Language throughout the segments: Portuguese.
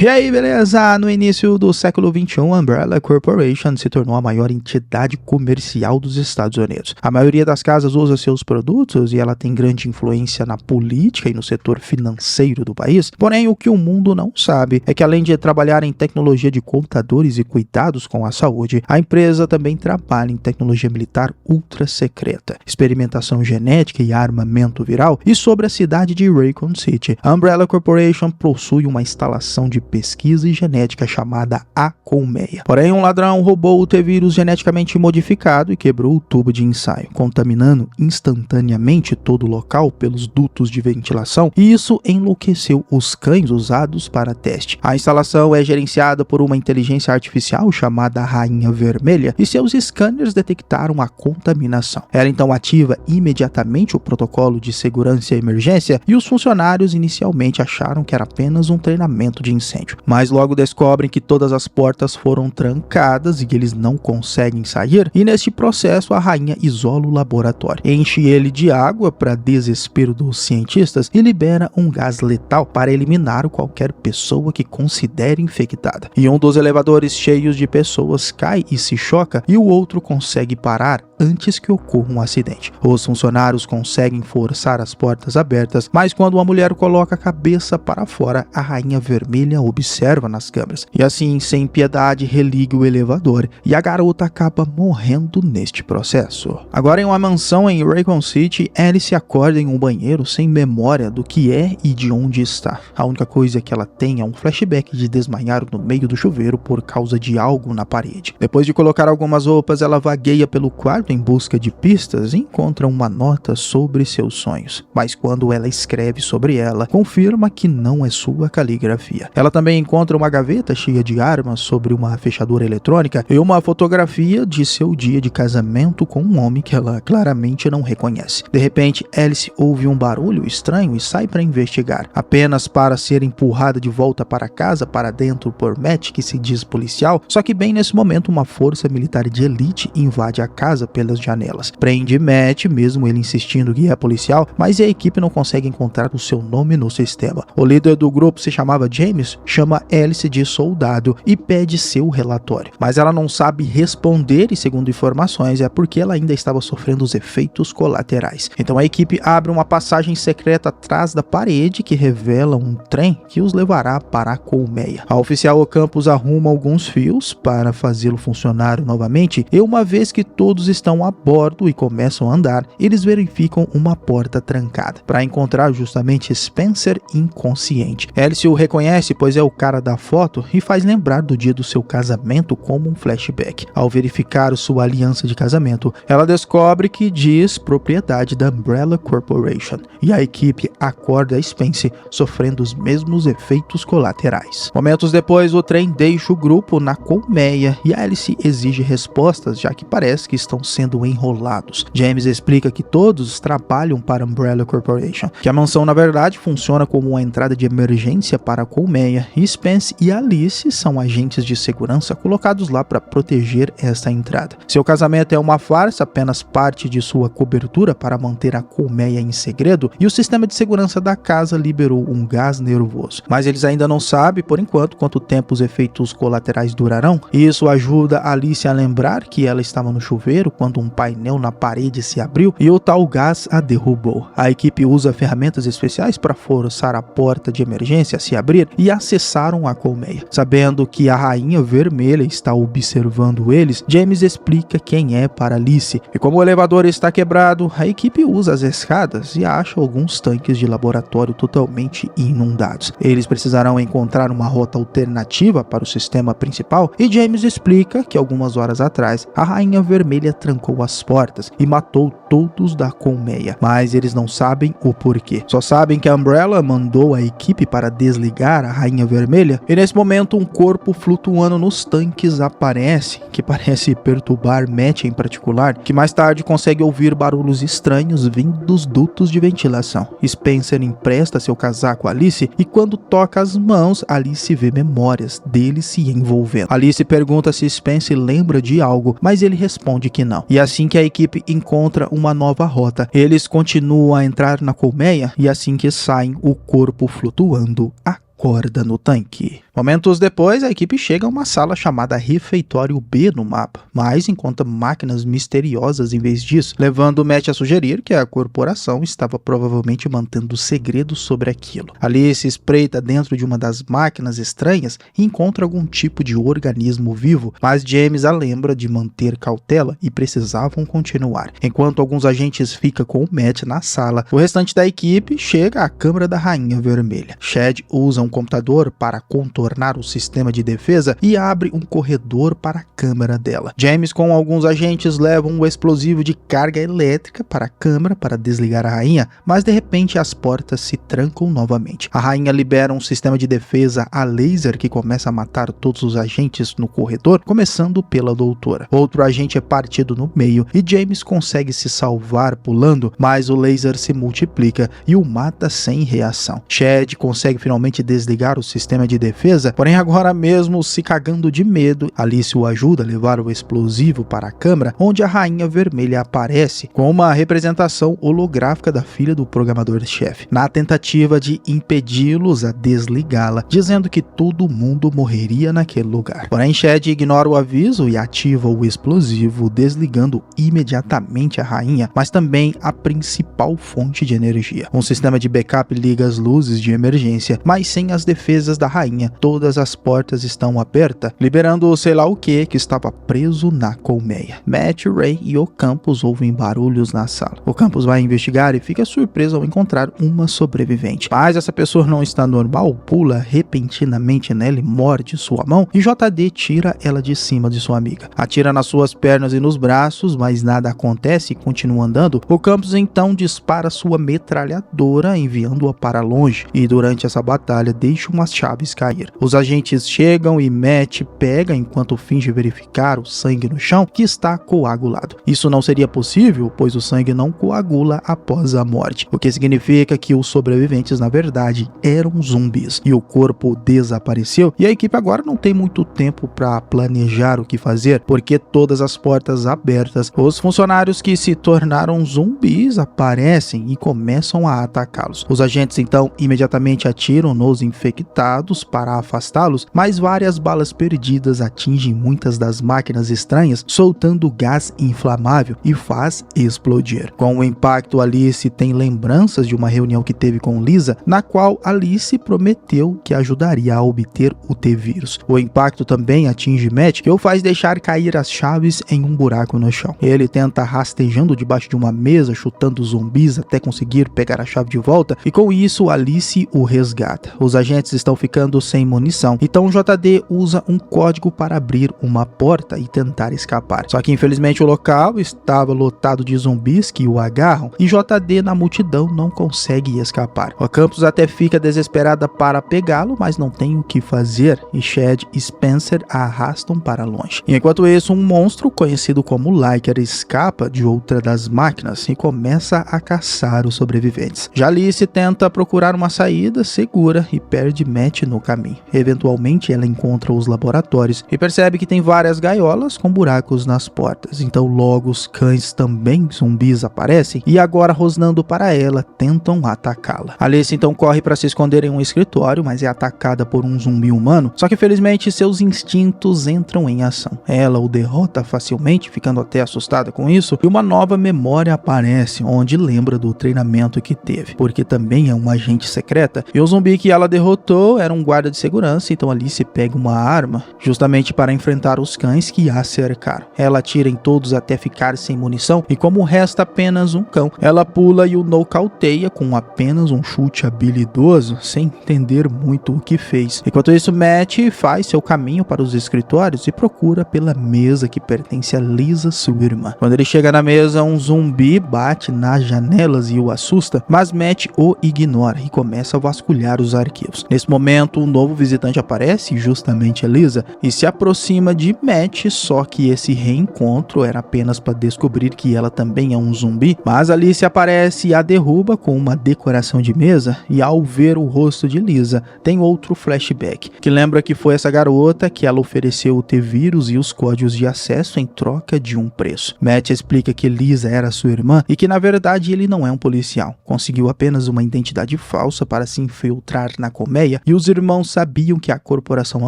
E aí, beleza? No início do século XXI, a Umbrella Corporation se tornou a maior entidade comercial dos Estados Unidos. A maioria das casas usa seus produtos e ela tem grande influência na política e no setor financeiro do país. Porém, o que o mundo não sabe é que, além de trabalhar em tecnologia de computadores e cuidados com a saúde, a empresa também trabalha em tecnologia militar ultra secreta, experimentação genética e armamento viral. E sobre a cidade de Raycon City, a Umbrella Corporation possui uma instalação de pesquisa e genética chamada A Colmeia. Porém, um ladrão roubou o T-vírus geneticamente modificado e quebrou o tubo de ensaio, contaminando instantaneamente todo o local pelos dutos de ventilação, e isso enlouqueceu os cães usados para teste. A instalação é gerenciada por uma inteligência artificial chamada Rainha Vermelha, e seus scanners detectaram a contaminação. Ela então ativa imediatamente o protocolo de segurança e emergência, e os funcionários inicialmente acharam que era apenas um treinamento de incêndio. Mas logo descobrem que todas as portas foram trancadas e eles não conseguem sair, e neste processo a rainha isola o laboratório, enche ele de água para desespero dos cientistas e libera um gás letal para eliminar qualquer pessoa que considere infectada. E um dos elevadores cheios de pessoas cai e se choca, e o outro consegue parar antes que ocorra um acidente. Os funcionários conseguem forçar as portas abertas, mas quando a mulher coloca a cabeça para fora, a Rainha Vermelha observa nas câmeras. E assim, sem piedade, religa o elevador e a garota acaba morrendo neste processo. Agora, em uma mansão em Raycon City, Alice acorda em um banheiro sem memória do que é e de onde está. A única coisa que ela tem é um flashback de desmaiar no meio do chuveiro por causa de algo na parede. Depois de colocar algumas roupas, ela vagueia pelo quarto em busca de pistas e encontra uma nota sobre seus sonhos. Mas quando ela escreve sobre ela, confirma que não é sua caligrafia. Ela também encontra uma gaveta cheia de armas sobre uma fechadura eletrônica e uma fotografia de seu dia de casamento com um homem que ela claramente não reconhece. De repente, Alice ouve um barulho estranho e sai para investigar, apenas para ser empurrada de volta para casa, para dentro por Matt, que se diz policial. Só que bem nesse momento, uma força militar de elite invade a casa pelas janelas. Prende Matt, mesmo ele insistindo que é policial, mas a equipe não consegue encontrar o seu nome no sistema. O líder do grupo se chamava James, chama Alice de soldado e pede seu relatório. Mas ela não sabe responder e, segundo informações, é porque ela ainda estava sofrendo os efeitos colaterais. Então a equipe abre uma passagem secreta atrás da parede que revela um trem que os levará para a colmeia. A oficial Ocampos arruma alguns fios para fazê-lo funcionar novamente, e uma vez que todos estão a bordo e começam a andar, eles verificam uma porta trancada para encontrar justamente Spencer inconsciente. Alice o reconhece, pois é o cara da foto, e faz lembrar do dia do seu casamento como um flashback. Ao verificar sua aliança de casamento, ela descobre que diz propriedade da Umbrella Corporation, e a equipe acorda Spencer sofrendo os mesmos efeitos colaterais. Momentos depois, o trem deixa o grupo na colmeia e Alice exige respostas, já que parece que estão sendo enrolados. James explica que todos trabalham para a Umbrella Corporation, que a mansão na verdade funciona como uma entrada de emergência para a colmeia, e Spence e Alice são agentes de segurança colocados lá para proteger esta entrada. Seu casamento é uma farsa, apenas parte de sua cobertura para manter a colmeia em segredo, e o sistema de segurança da casa liberou um gás nervoso. Mas eles ainda não sabem, por enquanto, quanto tempo os efeitos colaterais durarão. Isso ajuda Alice a lembrar que ela estava no chuveiro quando um painel na parede se abriu e o tal gás a derrubou. A equipe usa ferramentas especiais para forçar a porta de emergência a se abrir e acessaram a colmeia. Sabendo que a Rainha Vermelha está observando eles, James explica quem é para Alice. E como o elevador está quebrado, a equipe usa as escadas e acha alguns tanques de laboratório totalmente inundados. Eles precisarão encontrar uma rota alternativa para o sistema principal, e James explica que algumas horas atrás a Rainha Vermelha trancou as portas e matou todos da colmeia, mas eles não sabem o porquê. Só sabem que a Umbrella mandou a equipe para desligar a Rainha Vermelha, e nesse momento um corpo flutuando nos tanques aparece, que parece perturbar Matt em particular, que mais tarde consegue ouvir barulhos estranhos vindo dos dutos de ventilação. Spencer empresta seu casaco a Alice, e quando toca as mãos, Alice vê memórias dele se envolvendo. Alice pergunta se Spencer lembra de algo, mas ele responde que não. E assim que a equipe encontra uma nova rota, eles continuam a entrar na colmeia, e assim que saem, o corpo flutuando acaba. corda no tanque. Momentos depois, a equipe chega a uma sala chamada Refeitório B no mapa, mas encontra máquinas misteriosas em vez disso, levando Matt a sugerir que a corporação estava provavelmente mantendo segredos sobre aquilo. Ali se espreita dentro de uma das máquinas estranhas e encontra algum tipo de organismo vivo, mas James a lembra de manter cautela e precisavam continuar. Enquanto alguns agentes ficam com o Matt na sala, o restante da equipe chega à Câmara da Rainha Vermelha. Shed usa um computador para contornar o sistema de defesa e abre um corredor para a câmara dela. James com alguns agentes levam um explosivo de carga elétrica para a câmara para desligar a rainha, mas de repente as portas se trancam novamente. A rainha libera um sistema de defesa a laser que começa a matar todos os agentes no corredor, começando pela doutora. Outro agente é partido no meio e James consegue se salvar pulando, mas o laser se multiplica e o mata sem reação. Shed consegue finalmente desligar o sistema de defesa, porém agora mesmo se cagando de medo, Alice o ajuda a levar o explosivo para a câmara, onde a Rainha Vermelha aparece com uma representação holográfica da filha do programador-chefe, na tentativa de impedi-los a desligá-la, dizendo que todo mundo morreria naquele lugar. Porém, Shed ignora o aviso e ativa o explosivo, desligando imediatamente a rainha, mas também a principal fonte de energia. Um sistema de backup liga as luzes de emergência, mas sem as defesas da rainha, todas as portas estão abertas, liberando o sei lá o que estava preso na colmeia. Matt, Ray e Ocampos ouvem barulhos na sala. Ocampos vai investigar e fica surpreso ao encontrar uma sobrevivente. Mas essa pessoa não está normal, pula repentinamente nela e morde sua mão, e JD tira ela de cima de sua amiga. Atira nas suas pernas e nos braços, mas nada acontece e continua andando. Ocampos então dispara sua metralhadora, enviando-a para longe, e durante essa batalha deixa umas chaves cair. Os agentes chegam e Matt pega enquanto finge verificar o sangue no chão que está coagulado. Isso não seria possível, pois o sangue não coagula após a morte, o que significa que os sobreviventes na verdade eram zumbis e o corpo desapareceu, e a equipe agora não tem muito tempo para planejar o que fazer, porque todas as portas abertas, os funcionários que se tornaram zumbis aparecem e começam a atacá-los. Os agentes então imediatamente atiram nos infectados para afastá-los, mas várias balas perdidas atingem muitas das máquinas estranhas, soltando gás inflamável e faz explodir. Com o impacto, Alice tem lembranças de uma reunião que teve com Lisa, na qual Alice prometeu que ajudaria a obter o T-vírus. O impacto também atinge Matt, que o faz deixar cair as chaves em um buraco no chão. Ele tenta rastejando debaixo de uma mesa, chutando zumbis até conseguir pegar a chave de volta, e com isso Alice o resgata. Os agentes estão ficando sem munição, então JD usa um código para abrir uma porta e tentar escapar. Só que infelizmente o local estava lotado de zumbis que o agarram e JD na multidão não consegue escapar. Ocampos até fica desesperada para pegá-lo, mas não tem o que fazer e Shed e Spencer a arrastam para longe. Enquanto isso, um monstro conhecido como Liker escapa de outra das máquinas e começa a caçar os sobreviventes. Já Alice tenta procurar uma saída segura e perde Matt no caminho. Eventualmente ela encontra os laboratórios e percebe que tem várias gaiolas com buracos nas portas, então logo os cães também zumbis aparecem e agora rosnando para ela tentam atacá-la. Alice então corre para se esconder em um escritório, mas é atacada por um zumbi humano, só que felizmente seus instintos entram em ação. Ela o derrota facilmente, ficando até assustada com isso, e uma nova memória aparece, onde lembra do treinamento que teve, porque também é uma agente secreta, e o zumbi que ela derrotou era um guarda de segurança, então Alice pega uma arma justamente para enfrentar os cães que a cercaram. Ela atira em todos até ficar sem munição, e como resta apenas um cão, ela pula e o nocauteia com apenas um chute habilidoso, sem entender muito o que fez. Enquanto isso, Matt faz seu caminho para os escritórios e procura pela mesa que pertence a Lisa, sua irmã. Quando ele chega na mesa, um zumbi bate nas janelas e o assusta, mas Matt o ignora e começa a vasculhar os arquivos. Nesse momento, um novo visitante aparece, justamente a Lisa, e se aproxima de Matt, só que esse reencontro era apenas para descobrir que ela também é um zumbi, mas Alice aparece e a derruba com uma decoração de mesa, e ao ver o rosto de Lisa, tem outro flashback, que lembra que foi essa garota que ela ofereceu o T-vírus e os códigos de acesso em troca de um preço. Matt explica que Lisa era sua irmã e que na verdade ele não é um policial, conseguiu apenas uma identidade falsa para se infiltrar na na colmeia e os irmãos sabiam que a corporação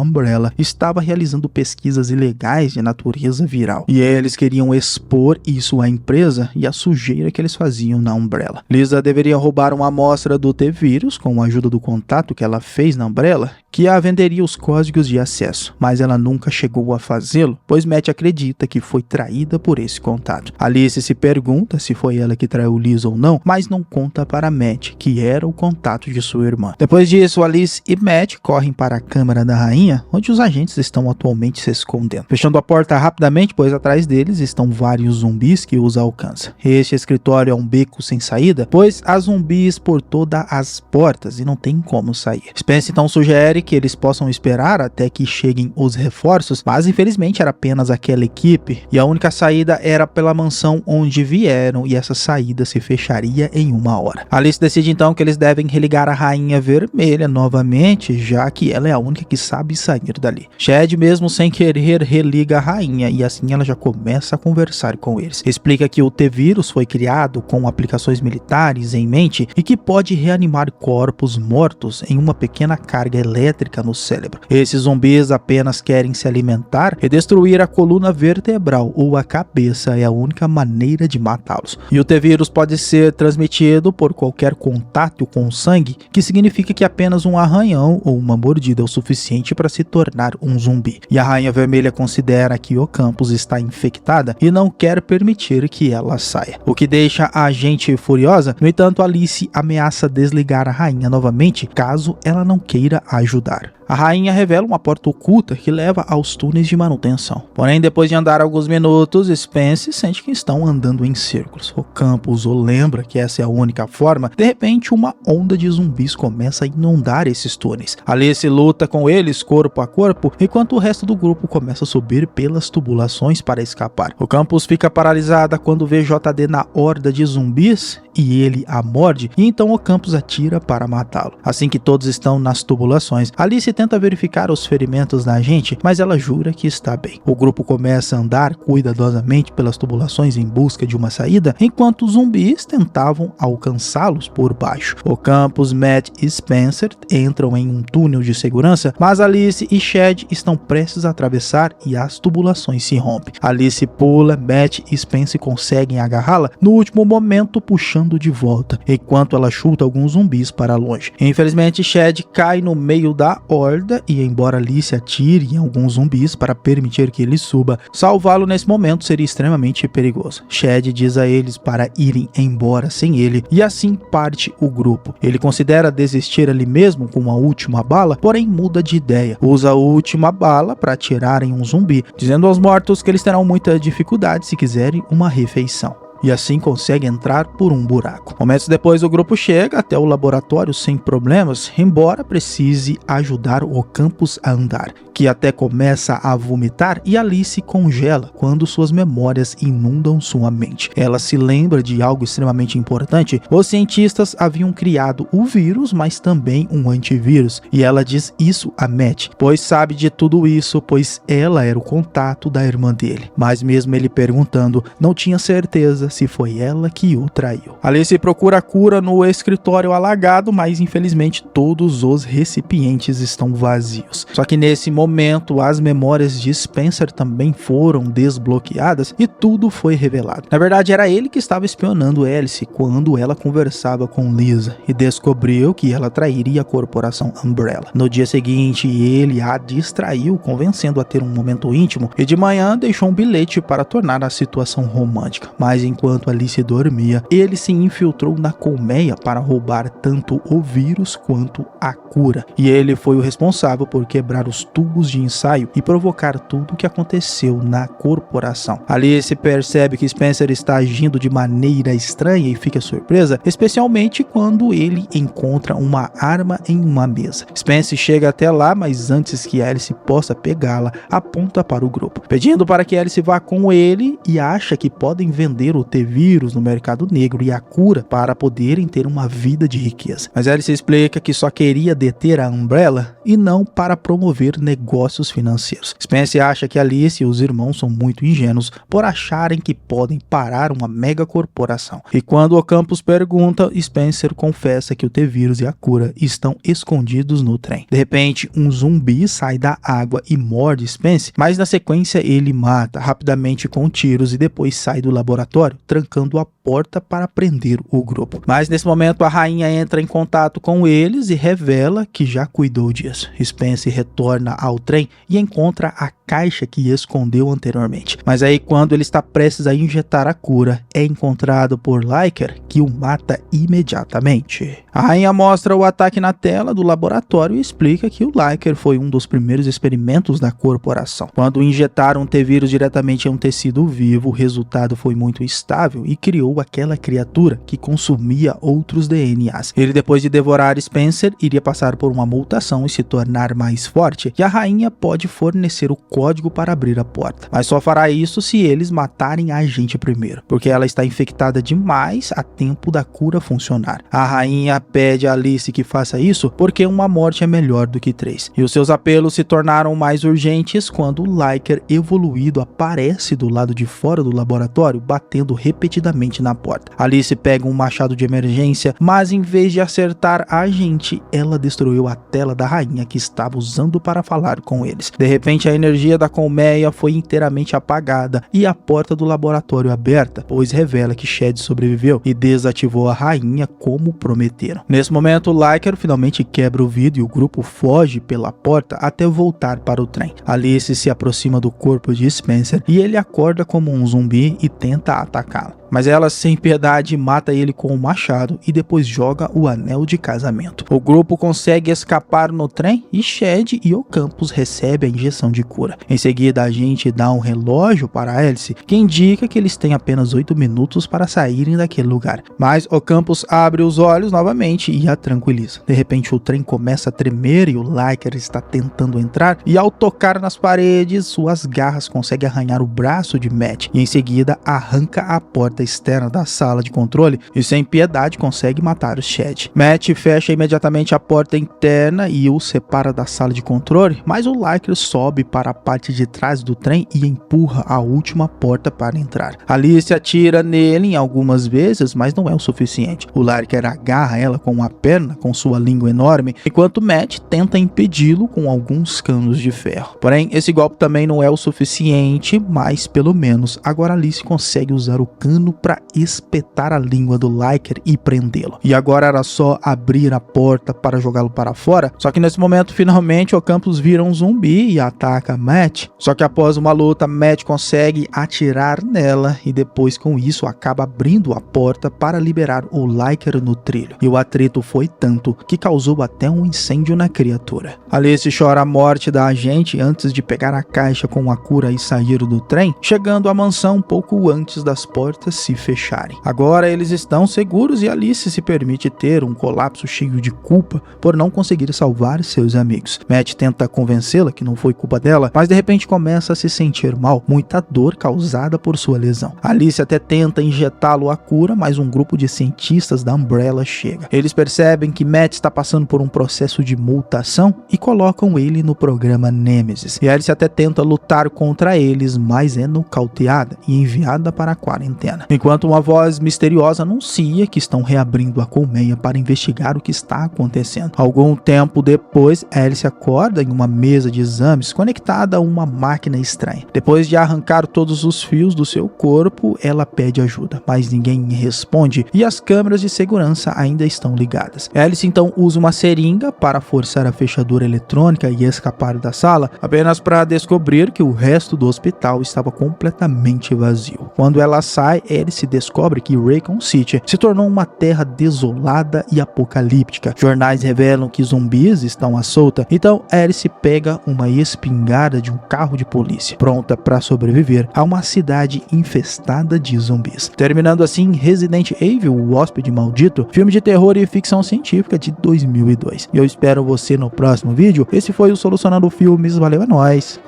Umbrella estava realizando pesquisas ilegais de natureza viral e eles queriam expor isso à empresa e a sujeira que eles faziam na Umbrella. Lisa deveria roubar uma amostra do T-Vírus com a ajuda do contato que ela fez na Umbrella, que a venderia os códigos de acesso, mas ela nunca chegou a fazê-lo, pois Matt acredita que foi traída por esse contato. Alice se pergunta se foi ela que traiu Lisa ou não, mas não conta para Matt que era o contato de sua irmã. Depois disso, Alice e Matt correm para a câmara da rainha, onde os agentes estão atualmente se escondendo. Fechando a porta rapidamente, pois atrás deles estão vários zumbis que os alcançam. Este escritório é um beco sem saída, pois há zumbis por todas as portas e não tem como sair. Spence então sugere que eles possam esperar até que cheguem os reforços, mas infelizmente era apenas aquela equipe e a única saída era pela mansão onde vieram e essa saída se fecharia em 1 hora. Alice decide então que eles devem religar a Rainha Vermelha novamente, já que ela é a única que sabe sair dali. Shed, mesmo sem querer, religa a Rainha e assim ela já começa a conversar com eles. Explica que o T-Vírus foi criado com aplicações militares em mente e que pode reanimar corpos mortos em uma pequena carga elétrica no cérebro. Esses zumbis apenas querem se alimentar e destruir a coluna vertebral ou a cabeça é a única maneira de matá-los. E o T-Vírus pode ser transmitido por qualquer contato com o sangue, que significa que apenas um arranhão ou uma mordida é o suficiente para se tornar um zumbi. E a Rainha Vermelha considera que o campus está infectada e não quer permitir que ela saia, o que deixa a gente furiosa. No entanto, Alice ameaça desligar a rainha novamente caso ela não queira ajudar. A rainha revela uma porta oculta que leva aos túneis de manutenção. Porém, depois de andar alguns minutos, Spence sente que estão andando em círculos. O campus o lembra que essa é a única forma. De repente, uma onda de zumbis começa a inundar esses túneis. Alice luta com eles corpo a corpo, enquanto o resto do grupo começa a subir pelas tubulações para escapar. O campus fica paralisada quando vê JD na horda de zumbis e ele a morde, e então o campus atira para matá-lo. Assim que todos estão nas tubulações, Alice tenta verificar os ferimentos da agente, mas ela jura que está bem. O grupo começa a andar cuidadosamente pelas tubulações em busca de uma saída, enquanto os zumbis tentavam alcançá-los por baixo. O campus, Matt e Spencer entram em um túnel de segurança, mas Alice e Shed estão prestes a atravessar e as tubulações se rompem. Alice pula, Matt e Spencer conseguem agarrá-la no último momento, puxando de volta, enquanto ela chuta alguns zumbis para longe. Infelizmente, Shed cai no meio da horda e, embora Alice atire em alguns zumbis para permitir que ele suba, salvá-lo nesse momento seria extremamente perigoso. Shed diz a eles para irem embora sem ele e assim parte o grupo. Ele considera desistir ali mesmo com a última bala, porém muda de ideia. Usa a última bala para atirar em um zumbi, dizendo aos mortos que eles terão muita dificuldade se quiserem uma refeição. E assim consegue entrar por um buraco. Momentos depois, o grupo chega até o laboratório sem problemas, embora precise ajudar o campus a andar, que até começa a vomitar, e Alice congela quando suas memórias inundam sua mente. Ela se lembra de algo extremamente importante. Os cientistas haviam criado o vírus, mas também um antivírus, e ela diz isso a Matt, pois sabe de tudo isso, pois ela era o contato da irmã dele. Mas mesmo ele perguntando, não tinha certeza se foi ela que o traiu. Alice procura cura no escritório alagado, mas infelizmente todos os recipientes estão vazios. Só que nesse momento as memórias de Spencer também foram desbloqueadas e tudo foi revelado. Na verdade, era ele que estava espionando Alice quando ela conversava com Lisa e descobriu que ela trairia a corporação Umbrella. No dia seguinte, ele a distraiu, convencendo a ter um momento íntimo, e de manhã deixou um bilhete para tornar a situação romântica. Mas enquanto Alice dormia, ele se infiltrou na colmeia para roubar tanto o vírus quanto a cura. E ele foi o responsável por quebrar os tubos de ensaio e provocar tudo o que aconteceu na corporação. Alice percebe que Spencer está agindo de maneira estranha e fica surpresa, especialmente quando ele encontra uma arma em uma mesa. Spencer chega até lá, mas antes que Alice possa pegá-la, aponta para o grupo, pedindo para que Alice vá com ele e acha que podem vender o T-Vírus no mercado negro e a cura para poderem ter uma vida de riqueza. Mas Alice explica que só queria deter a Umbrella e não para promover negócios financeiros. Spencer acha que Alice e os irmãos são muito ingênuos por acharem que podem parar uma mega corporação. E quando Ocampos pergunta, Spencer confessa que o T-Vírus e a cura estão escondidos no trem. De repente, um zumbi sai da água e morde Spencer, mas na sequência ele mata rapidamente com tiros e depois sai do laboratório, trancando a porta para prender o grupo. Mas nesse momento a rainha entra em contato com eles e revela que já cuidou disso. Spencer retorna ao trem e encontra a caixa que escondeu anteriormente. Mas aí quando ele está prestes a injetar a cura, é encontrado por Liker, que o mata imediatamente. A rainha mostra o ataque na tela do laboratório e explica que o Liker foi um dos primeiros experimentos da corporação. Quando injetaram um T-Vírus diretamente em um tecido vivo, o resultado foi muito instável e criou aquela criatura que consumia outros DNAs. Ele, depois de devorar Spencer, iria passar por uma mutação e se tornar mais forte, e a rainha pode fornecer o código para abrir a porta, mas só fará isso se eles matarem a agente primeiro, porque ela está infectada demais a tempo da cura funcionar. A rainha pede a Alice que faça isso porque uma morte é melhor do que 3, e os seus apelos se tornaram mais urgentes quando o Liker evoluído aparece do lado de fora do laboratório, batendo repetidamente na porta. Alice pega um machado de emergência, mas em vez de acertar a agente, ela destruiu a tela da rainha que estava usando para falar com eles. De repente, a energia da colmeia foi inteiramente apagada e a porta do laboratório aberta, pois revela que Shed sobreviveu e desativou a rainha como prometeram. Nesse momento, Liker finalmente quebra o vidro e o grupo foge pela porta até voltar para o trem. Alice se aproxima do corpo de Spencer e ele acorda como um zumbi e tenta atacá-lo. Mas ela, sem piedade, mata ele com um machado e depois joga o anel de casamento. O grupo consegue escapar no trem e Shed e Ocampos recebem a injeção de cura. Em seguida, a gente dá um relógio para Alice, que indica que eles têm apenas 8 minutos para saírem daquele lugar. Mas Ocampos abre os olhos novamente e a tranquiliza. De repente, o trem começa a tremer e o Liker está tentando entrar, e ao tocar nas paredes, suas garras conseguem arranhar o braço de Matt, e em seguida arranca a porta externa da sala de controle e sem piedade consegue matar o Shed. Matt fecha imediatamente a porta interna e o separa da sala de controle, mas o Liker sobe para a parte de trás do trem e empurra a última porta para entrar. Alice atira nele algumas vezes, mas não é o suficiente. O Liker agarra ela com uma perna com sua língua enorme, enquanto Matt tenta impedi-lo com alguns canos de ferro. Porém, esse golpe também não é o suficiente, mas pelo menos agora Alice consegue usar o cano para espetar a língua do Liker e prendê-lo. E agora era só abrir a porta para jogá-lo para fora, só que nesse momento finalmente Ocampos vira um zumbi e ataca Matt. Só que após uma luta, Matt consegue atirar nela e depois com isso acaba abrindo a porta para liberar o Liker no trilho. E o atrito foi tanto que causou até um incêndio na criatura. Alice chora a morte da agente antes de pegar a caixa com a cura e sair do trem, chegando à mansão um pouco antes das portas se fecharem. Agora eles estão seguros e Alice se permite ter um colapso cheio de culpa por não conseguir salvar seus amigos. Matt tenta convencê-la que não foi culpa dela, mas de repente começa a se sentir mal, muita dor causada por sua lesão. Alice até tenta injetá-lo a cura, mas um grupo de cientistas da Umbrella chega. Eles percebem que Matt está passando por um processo de mutação e colocam ele no programa Nemesis. E Alice até tenta lutar contra eles, mas é nocauteada e enviada para a quarentena. Enquanto uma voz misteriosa anuncia que estão reabrindo a colmeia para investigar o que está acontecendo. Algum tempo depois, Alice acorda em uma mesa de exames conectada a uma máquina estranha. Depois de arrancar todos os fios do seu corpo, ela pede ajuda, mas ninguém responde e as câmeras de segurança ainda estão ligadas. Alice então usa uma seringa para forçar a fechadura eletrônica e escapar da sala, apenas para descobrir que o resto do hospital estava completamente vazio. Quando ela sai, Alice descobre que Raycon City se tornou uma terra desolada e apocalíptica. Jornais revelam que zumbis estão à solta, então Alice pega uma espingarda de um carro de polícia, pronta para sobreviver a uma cidade infestada de zumbis. Terminando assim Resident Evil, o Hóspede Maldito, filme de terror e ficção científica de 2002. E eu espero você no próximo vídeo. Esse foi o Solucionando Filmes, valeu, é nóis!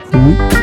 Fui!